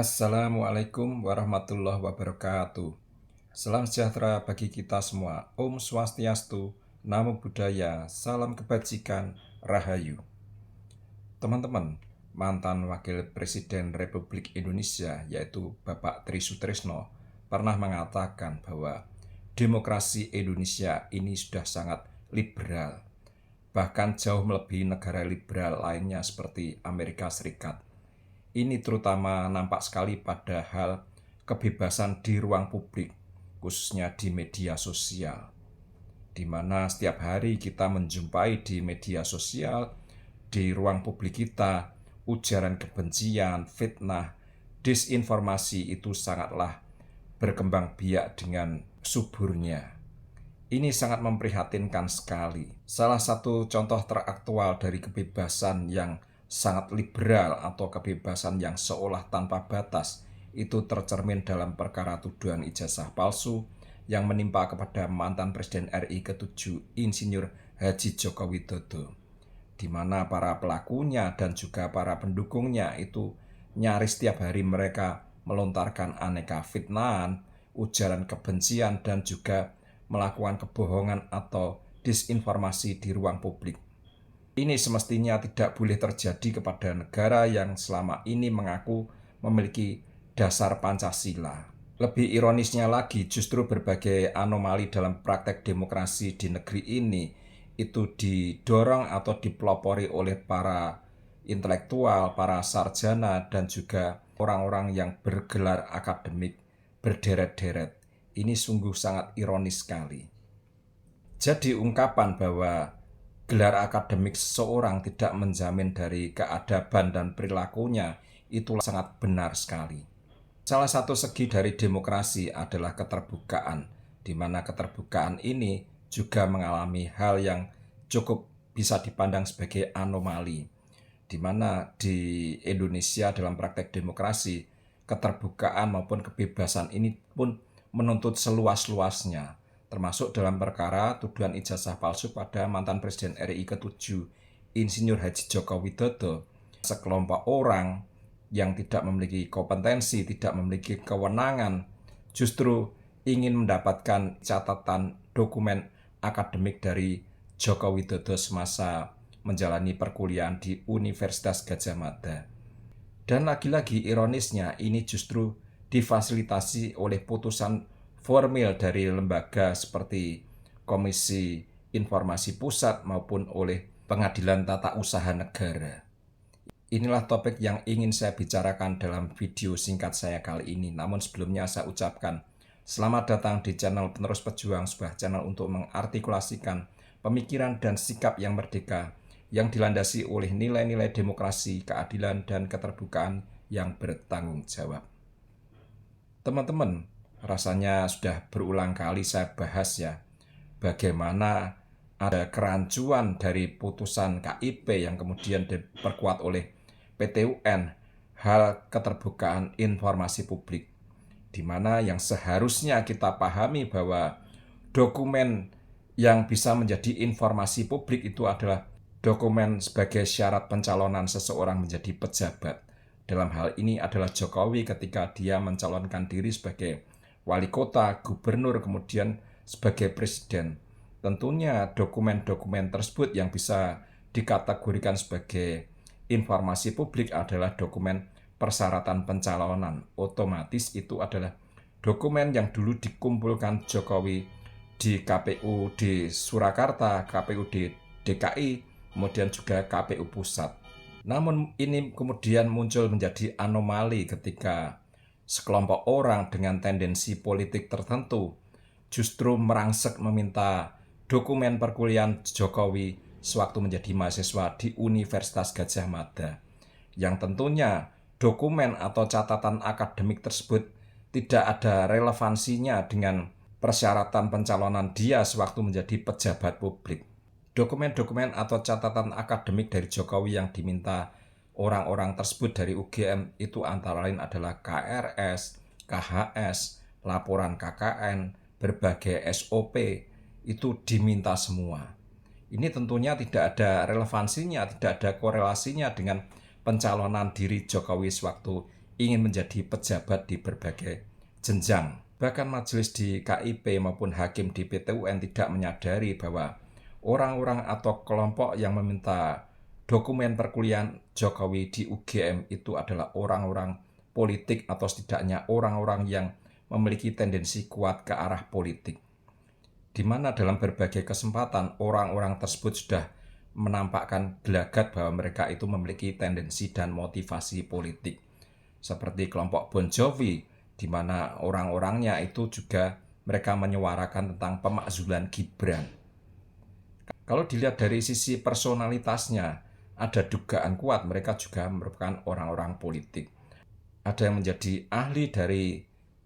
Assalamualaikum warahmatullahi wabarakatuh. Salam sejahtera bagi kita semua. Om Swastiastu, Namo Buddhaya, salam kebajikan, Rahayu. Teman-teman, mantan Wakil Presiden Republik Indonesia yaitu Bapak Tri Sutrisno pernah mengatakan bahwa demokrasi Indonesia ini sudah sangat liberal, bahkan jauh melebihi negara liberal lainnya seperti Amerika Serikat. Ini terutama nampak sekali pada hal kebebasan di ruang publik, khususnya di media sosial, di mana setiap hari kita menjumpai di media sosial, di ruang publik kita, ujaran kebencian, fitnah, disinformasi itu sangatlah berkembang biak dengan suburnya. Ini sangat memprihatinkan sekali. Salah satu contoh teraktual dari kebebasan yang sangat liberal atau kebebasan yang seolah tanpa batas itu tercermin dalam perkara tuduhan ijazah palsu yang menimpa kepada mantan Presiden RI ke-7 Insinyur Haji Joko Widodo, di mana para pelakunya dan juga para pendukungnya itu nyaris setiap hari mereka melontarkan aneka fitnahan, ujaran kebencian dan juga melakukan kebohongan atau disinformasi di ruang publik. Ini semestinya tidak boleh terjadi kepada negara yang selama ini mengaku memiliki dasar Pancasila. Lebih ironisnya lagi, justru berbagai anomali dalam praktek demokrasi di negeri ini itu didorong atau dipelopori oleh para intelektual, para sarjana, dan juga orang-orang yang bergelar akademik berderet-deret. Ini sungguh sangat ironis sekali. Jadi ungkapan bahwa gelar akademik seseorang tidak menjamin dari keadaban dan perilakunya itu sangat benar sekali. Salah satu segi dari demokrasi adalah keterbukaan, di mana keterbukaan ini juga mengalami hal yang cukup bisa dipandang sebagai anomali, di mana di Indonesia dalam praktek demokrasi, keterbukaan maupun kebebasan ini pun menuntut seluas-luasnya, termasuk dalam perkara tuduhan ijazah palsu pada mantan Presiden RI ke-7 Insinyur Haji Joko Widodo. Sekelompok orang yang tidak memiliki kompetensi, tidak memiliki kewenangan, justru ingin mendapatkan catatan dokumen akademik dari Joko Widodo semasa menjalani perkuliahan di Universitas Gadjah Mada. Dan lagi-lagi ironisnya ini justru difasilitasi oleh putusan formil dari lembaga seperti Komisi Informasi Pusat maupun oleh Pengadilan Tata Usaha Negara. Inilah topik yang ingin saya bicarakan dalam video singkat saya kali ini. Namun sebelumnya saya ucapkan selamat datang di channel Penerus Pejuang, sebuah channel untuk mengartikulasikan pemikiran dan sikap yang merdeka, yang dilandasi oleh nilai-nilai demokrasi, keadilan, dan keterbukaan yang bertanggung jawab. Teman-teman, rasanya sudah berulang kali saya bahas ya, bagaimana ada kerancuan dari putusan KIP yang kemudian diperkuat oleh PT UN, hal keterbukaan informasi publik, di mana yang seharusnya kita pahami bahwa dokumen yang bisa menjadi informasi publik itu adalah dokumen sebagai syarat pencalonan seseorang menjadi pejabat. Dalam hal ini adalah Jokowi ketika dia mencalonkan diri sebagai wali kota, gubernur, kemudian sebagai presiden. Tentunya dokumen-dokumen tersebut yang bisa dikategorikan sebagai informasi publik adalah dokumen persyaratan pencalonan. Otomatis itu adalah dokumen yang dulu dikumpulkan Jokowi di KPU di Surakarta, KPU di DKI, kemudian juga KPU Pusat. Namun ini kemudian muncul menjadi anomali ketika sekelompok orang dengan tendensi politik tertentu justru merangsek meminta dokumen perkuliahan Jokowi sewaktu menjadi mahasiswa di Universitas Gadjah Mada, yang tentunya dokumen atau catatan akademik tersebut tidak ada relevansinya dengan persyaratan pencalonan dia sewaktu menjadi pejabat publik. Dokumen-dokumen atau catatan akademik dari Jokowi yang diminta orang-orang tersebut dari UGM itu antara lain adalah KRS, KHS, laporan KKN, berbagai SOP, itu diminta semua. Ini tentunya tidak ada relevansinya, tidak ada korelasinya dengan pencalonan diri Jokowi sewaktu ingin menjadi pejabat di berbagai jenjang. Bahkan majelis di KIP maupun hakim di PT UN tidak menyadari bahwa orang-orang atau kelompok yang meminta dokumen perkuliahan Jokowi di UGM itu adalah orang-orang politik atau setidaknya orang-orang yang memiliki tendensi kuat ke arah politik. Di mana dalam berbagai kesempatan orang-orang tersebut sudah menampakkan gelagat bahwa mereka itu memiliki tendensi dan motivasi politik. Seperti kelompok Bon Jovi, di mana orang-orangnya itu juga mereka menyuarakan tentang pemakzulan Gibran. Kalau dilihat dari sisi personalitasnya, ada dugaan kuat mereka juga merupakan orang-orang politik. Ada yang menjadi ahli dari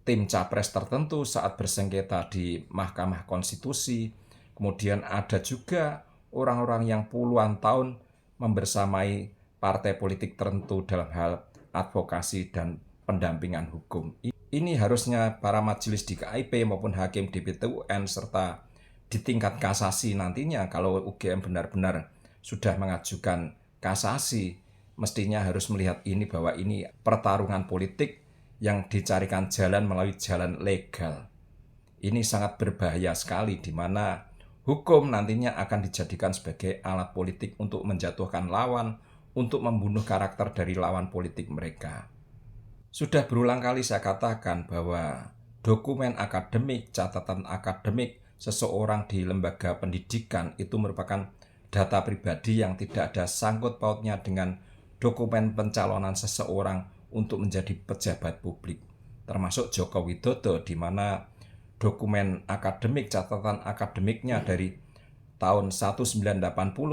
tim capres tertentu saat bersengketa di Mahkamah Konstitusi. Kemudian ada juga orang-orang yang puluhan tahun membersamai partai politik tertentu dalam hal advokasi dan pendampingan hukum. Ini harusnya para majelis di KIP maupun hakim di PT UN serta di tingkat kasasi nantinya kalau UGM benar-benar sudah mengajukan kasasi, mestinya harus melihat ini bahwa ini pertarungan politik yang dicarikan jalan melalui jalan legal. Ini sangat berbahaya sekali di mana hukum nantinya akan dijadikan sebagai alat politik untuk menjatuhkan lawan, untuk membunuh karakter dari lawan politik mereka. Sudah berulang kali saya katakan bahwa dokumen akademik, catatan akademik seseorang di lembaga pendidikan itu merupakan data pribadi yang tidak ada sangkut pautnya dengan dokumen pencalonan seseorang untuk menjadi pejabat publik, termasuk Joko Widodo, di mana dokumen akademik, catatan akademiknya dari tahun 1980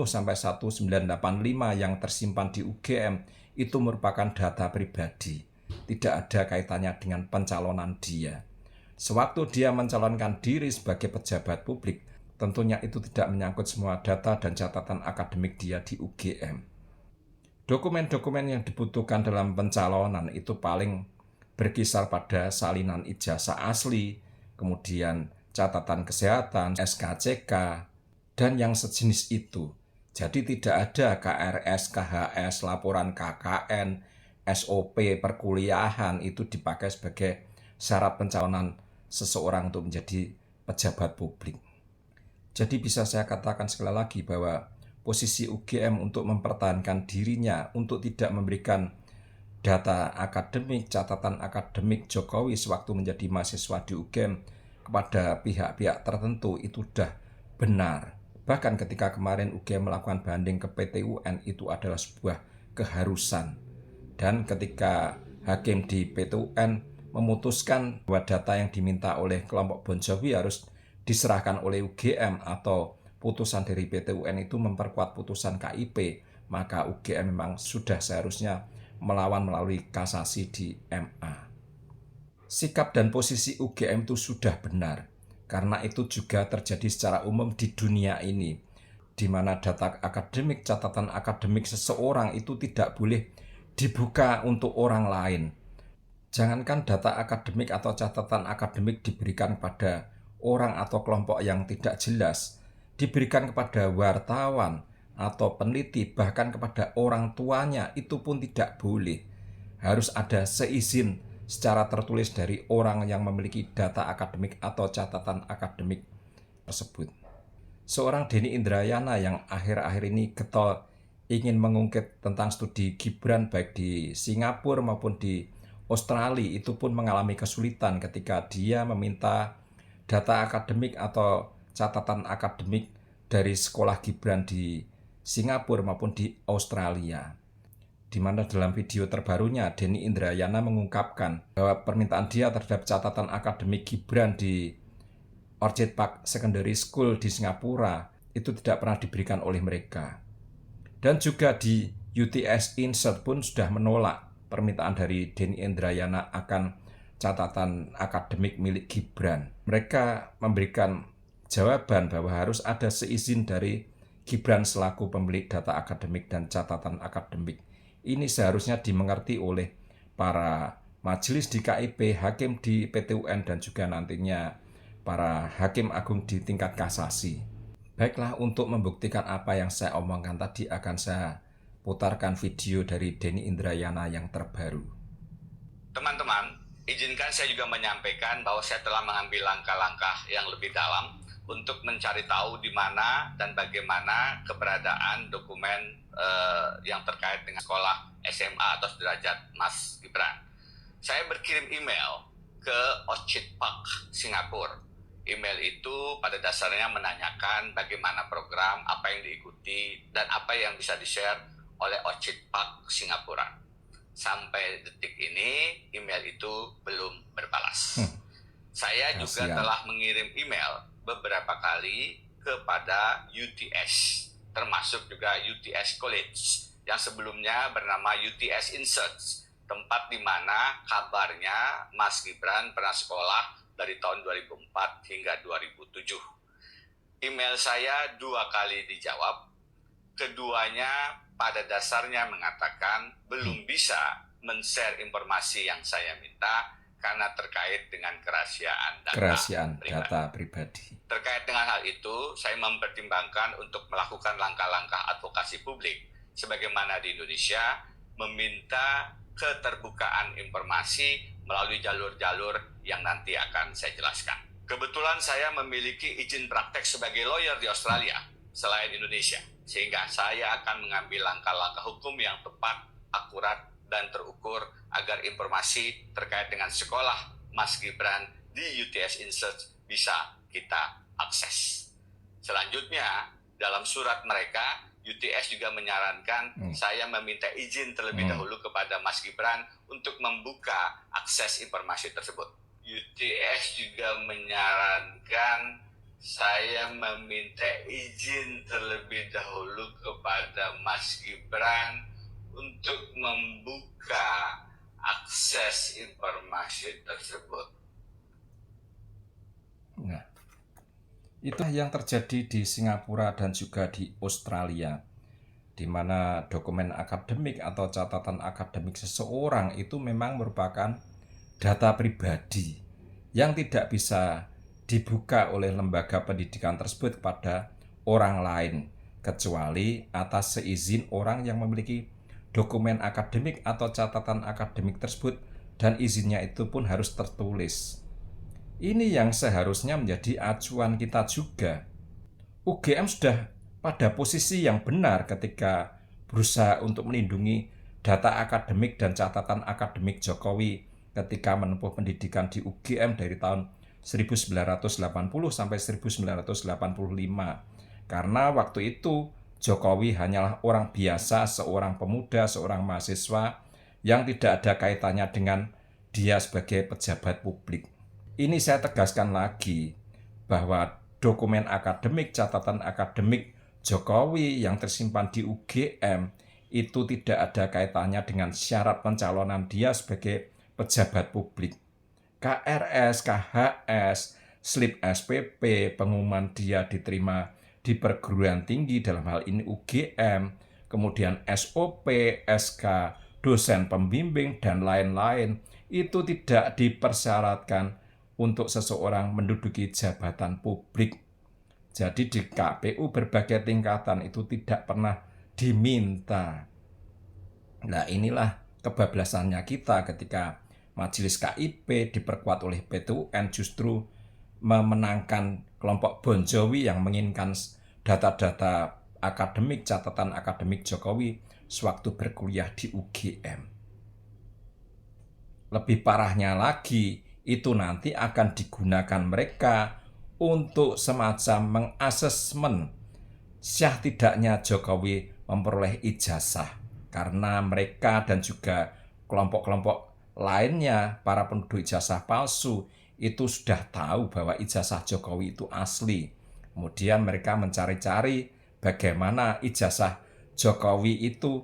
sampai 1985 yang tersimpan di UGM itu merupakan data pribadi, tidak ada kaitannya dengan pencalonan dia. Sewaktu dia mencalonkan diri sebagai pejabat publik, tentunya itu tidak menyangkut semua data dan catatan akademik dia di UGM. Dokumen-dokumen yang dibutuhkan dalam pencalonan itu paling berkisar pada salinan ijazah asli, kemudian catatan kesehatan, SKCK, dan yang sejenis itu. Jadi tidak ada KRS, KHS, laporan KKN, SOP perkuliahan itu dipakai sebagai syarat pencalonan seseorang untuk menjadi pejabat publik. Jadi bisa saya katakan sekali lagi bahwa posisi UGM untuk mempertahankan dirinya untuk tidak memberikan data akademik, catatan akademik Jokowi sewaktu menjadi mahasiswa di UGM kepada pihak-pihak tertentu itu sudah benar. Bahkan ketika kemarin UGM melakukan banding ke PT UN itu adalah sebuah keharusan. Dan ketika hakim di PT UN memutuskan bahwa data yang diminta oleh kelompok Bon Jovi harus diserahkan oleh UGM atau putusan dari PT UN itu memperkuat putusan KIP, maka UGM memang sudah seharusnya melawan melalui kasasi di MA. Sikap dan posisi UGM itu sudah benar, karena itu juga terjadi secara umum di dunia ini, di mana data akademik, catatan akademik seseorang itu tidak boleh dibuka untuk orang lain. Jangankan data akademik atau catatan akademik diberikan pada orang atau kelompok yang tidak jelas, diberikan kepada wartawan atau peneliti, bahkan kepada orang tuanya, itu pun tidak boleh. Harus ada seizin secara tertulis dari orang yang memiliki data akademik atau catatan akademik tersebut. Seorang Denny Indrayana yang akhir-akhir ini getol ingin mengungkit tentang studi Gibran baik di Singapura maupun di Australia, itu pun mengalami kesulitan ketika dia meminta data akademik atau catatan akademik dari sekolah Gibran di Singapura maupun di Australia. Di mana dalam video terbarunya Denny Indrayana mengungkapkan bahwa permintaan dia terhadap catatan akademik Gibran di Orchid Park Secondary School di Singapura itu tidak pernah diberikan oleh mereka. Dan juga di UTS Insert pun sudah menolak permintaan dari Denny Indrayana akan catatan akademik milik Gibran. Mereka memberikan jawaban bahwa harus ada seizin dari Gibran selaku pemilik data akademik dan catatan akademik. Ini seharusnya dimengerti oleh para majelis di KIP, hakim di PT UN, dan juga nantinya para hakim agung di tingkat kasasi. Baiklah, untuk membuktikan apa yang saya omongkan tadi akan saya putarkan video dari Denny Indrayana yang terbaru. Teman-teman, izinkan saya juga menyampaikan bahwa saya telah mengambil langkah-langkah yang lebih dalam untuk mencari tahu di mana dan bagaimana keberadaan dokumen yang terkait dengan sekolah SMA atau sederajat Mas Gibran. Saya berkirim email ke Orchid Park, Singapura. Email itu pada dasarnya menanyakan bagaimana program, apa yang diikuti, dan apa yang bisa di-share oleh Orchid Park, Singapura. Sampai detik ini, email itu belum berbalas. Saya juga Kasihan. telah mengirim email beberapa kali kepada UTS, termasuk juga UTS College, yang sebelumnya bernama UTS Inserts, tempat di mana kabarnya Mas Gibran pernah sekolah dari tahun 2004 hingga 2007. Email saya 2 kali dijawab. Keduanya pada dasarnya mengatakan belum bisa men-share informasi yang saya minta karena terkait dengan kerahasiaan data pribadi. Terkait dengan hal itu, saya mempertimbangkan untuk melakukan langkah-langkah advokasi publik sebagaimana di Indonesia, meminta keterbukaan informasi melalui jalur-jalur yang nanti akan saya jelaskan. Kebetulan saya memiliki izin praktek sebagai lawyer di Australia selain Indonesia, sehingga saya akan mengambil langkah-langkah hukum yang tepat, akurat, dan terukur agar informasi terkait dengan sekolah Mas Gibran di UTS Insearch bisa kita akses. Selanjutnya, dalam surat mereka, UTS juga menyarankan saya meminta izin terlebih dahulu kepada Mas Gibran untuk membuka akses informasi tersebut. UTS juga menyarankan saya meminta izin terlebih dahulu kepada Mas Gibran untuk membuka akses informasi tersebut. Nah, itulah yang terjadi di Singapura dan juga di Australia, di mana dokumen akademik atau catatan akademik seseorang itu memang merupakan data pribadi yang tidak bisa dibuka oleh lembaga pendidikan tersebut kepada orang lain, kecuali atas seizin orang yang memiliki dokumen akademik atau catatan akademik tersebut, dan izinnya itu pun harus tertulis. Ini yang seharusnya menjadi acuan kita juga. UGM sudah pada posisi yang benar ketika berusaha untuk melindungi data akademik dan catatan akademik Jokowi ketika menempuh pendidikan di UGM dari tahun 1980 sampai 1985. Karena waktu itu Jokowi hanyalah orang biasa, seorang pemuda, seorang mahasiswa yang tidak ada kaitannya dengan dia sebagai pejabat publik. Ini saya tegaskan lagi bahwa dokumen akademik, catatan akademik Jokowi yang tersimpan di UGM itu tidak ada kaitannya dengan syarat pencalonan dia sebagai pejabat publik. KRS, KHS, slip SPP, pengumuman dia diterima di perguruan tinggi, dalam hal ini UGM, kemudian SOP, SK, dosen pembimbing, dan lain-lain, itu tidak dipersyaratkan untuk seseorang menduduki jabatan publik. Jadi di KPU berbagai tingkatan itu tidak pernah diminta. Nah, inilah kebablasannya kita ketika Majelis KIP diperkuat oleh PT UN justru memenangkan kelompok Bon Jovi yang menginginkan data-data akademik, catatan akademik Jokowi sewaktu berkuliah di UGM. Lebih parahnya lagi, itu nanti akan digunakan mereka untuk semacam mengasesmen syah tidaknya Jokowi memperoleh ijazah, karena mereka dan juga kelompok-kelompok lainnya, para penduduk ijazah palsu, itu sudah tahu bahwa ijazah Jokowi itu asli. Kemudian mereka mencari-cari bagaimana ijazah Jokowi itu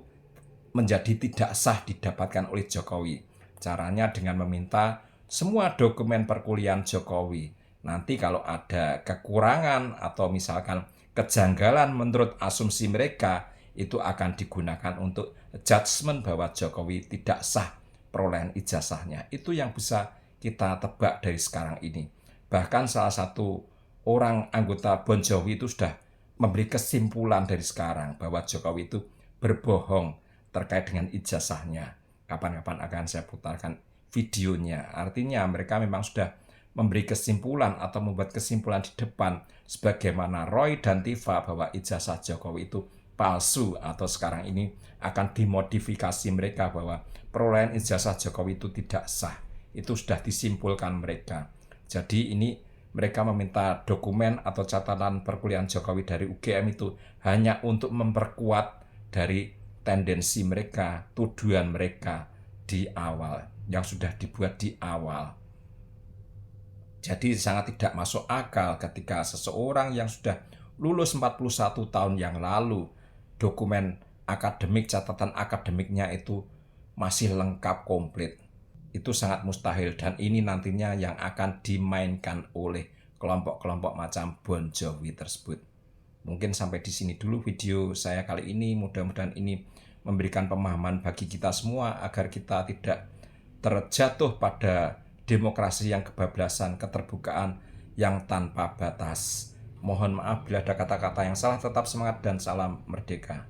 menjadi tidak sah didapatkan oleh Jokowi. Caranya dengan meminta semua dokumen perkuliahan Jokowi. Nanti kalau ada kekurangan atau misalkan kejanggalan menurut asumsi mereka, itu akan digunakan untuk judgement bahwa Jokowi tidak sah perolehan ijazahnya. Itu yang bisa kita tebak dari sekarang ini. Bahkan salah satu orang anggota Bon Jovi itu sudah memberi kesimpulan dari sekarang bahwa Jokowi itu berbohong terkait dengan ijazahnya. Kapan-kapan akan saya putarkan videonya. Artinya mereka memang sudah memberi kesimpulan atau membuat kesimpulan di depan sebagaimana Roy dan Tifa bahwa ijazah Jokowi itu palsu, atau sekarang ini akan dimodifikasi mereka bahwa perolehan ijazah Jokowi itu tidak sah. Itu sudah disimpulkan mereka. Jadi ini mereka meminta dokumen atau catatan perkuliahan Jokowi dari UGM itu hanya untuk memperkuat dari tendensi mereka, tuduhan mereka di awal, yang sudah dibuat di awal. Jadi sangat tidak masuk akal ketika seseorang yang sudah lulus 41 tahun yang lalu, dokumen akademik, catatan akademiknya itu masih lengkap komplit. Itu sangat mustahil, dan ini nantinya yang akan dimainkan oleh kelompok-kelompok macam Bon Jovi tersebut. Mungkin sampai di sini dulu video saya kali ini. Mudah-mudahan ini memberikan pemahaman bagi kita semua agar kita tidak terjatuh pada demokrasi yang kebablasan, keterbukaan yang tanpa batas. Mohon maaf bila ada kata-kata yang salah, tetap semangat dan salam merdeka.